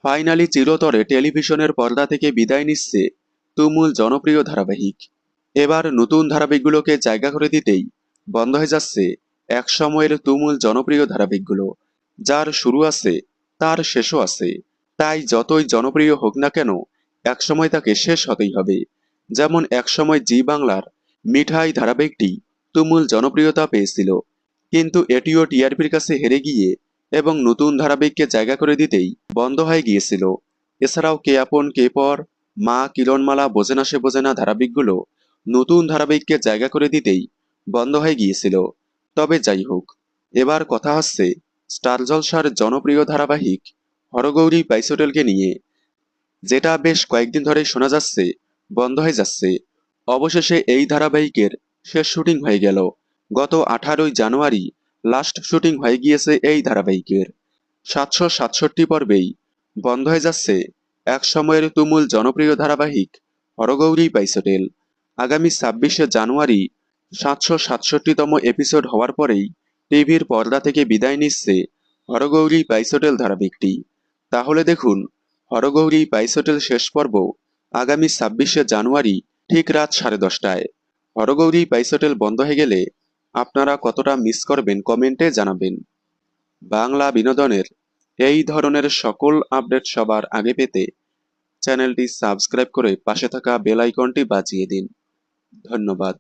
Finally চিরতরে টেলিভিশনের পর্দা থেকে বিদায় নিচ্ছে তুমুল জনপ্রিয় ধারাবাহিক। এবার নতুন ধারাবাহিকগুলোকে জায়গা করে দিতেই বন্ধ হয়ে যাচ্ছে এক সময়ের তুমুল জনপ্রিয় ধারাবাহিকগুলো। যার শুরু আছে তার শেষও আছে, তাই যতই জনপ্রিয় হোক না কেন একসময় তাকে শেষ হতেই হবে। যেমন একসময় জি বাংলার মিঠাই ধারাবাহিকটি তুমুল জনপ্রিয়তা পেয়েছিল, কিন্তু এটিও টিআরপির কাছে হেরে গিয়ে এবং নতুন ধারাবাহিককে জায়গা করে দিতেই বন্ধ হয়ে গিয়েছিল। এছাড়াও কে আপন কে পর, মা কিরণমালা, বোঝে না সে বোঝে না ধারাবাহিকগুলো নতুন ধারাবাহিককে জায়গা করে দিতেই বন্ধ হয়ে গিয়েছিল। তবে যাই হোক, এবার কথা হচ্ছে স্টার জলসার জনপ্রিয় ধারাবাহিক হরগৌরী বাইসোটেলকে নিয়ে, যেটা বেশ কয়েকদিন ধরে শোনা যাচ্ছে বন্ধ হয়ে যাচ্ছে। অবশেষে এই ধারাবাহিকের শেষ শুটিং হয়ে গেল। গত 18ই জানুয়ারি লাস্ট শুটিং হয়ে গিয়েছে এই ধারাবাহিকের। 767 পর্বেই বন্ধ হয়ে যাচ্ছে এক সময়ের তুমুল জনপ্রিয় ধারাবাহিক হরগৌরী বাইসোটেল। আগামী 26শে জানুয়ারি 767তম এপিসোড হওয়ার পরেই টিভির পর্দা থেকে বিদায় নিচ্ছে হরগৌরী বাইসোটেল ধারাবাহিকটি। তাহলে দেখুন, হরগৌরী বাইসোটেল শেষ পর্ব আগামী 26শে জানুয়ারি ঠিক রাত 10:30টায়। হরগৌরী বাইসোটেল বন্ধ হয়ে গেলে আপনারা কতটা মিস করবেন কমেন্টে জানাবেন। বাংলা বিনোদনের এই ধরনের সকল আপডেট সবার আগে পেতে চ্যানেলটি সাবস্ক্রাইব করে পাশে থাকা বেল আইকনটি বাজিয়ে দিন। ধন্যবাদ।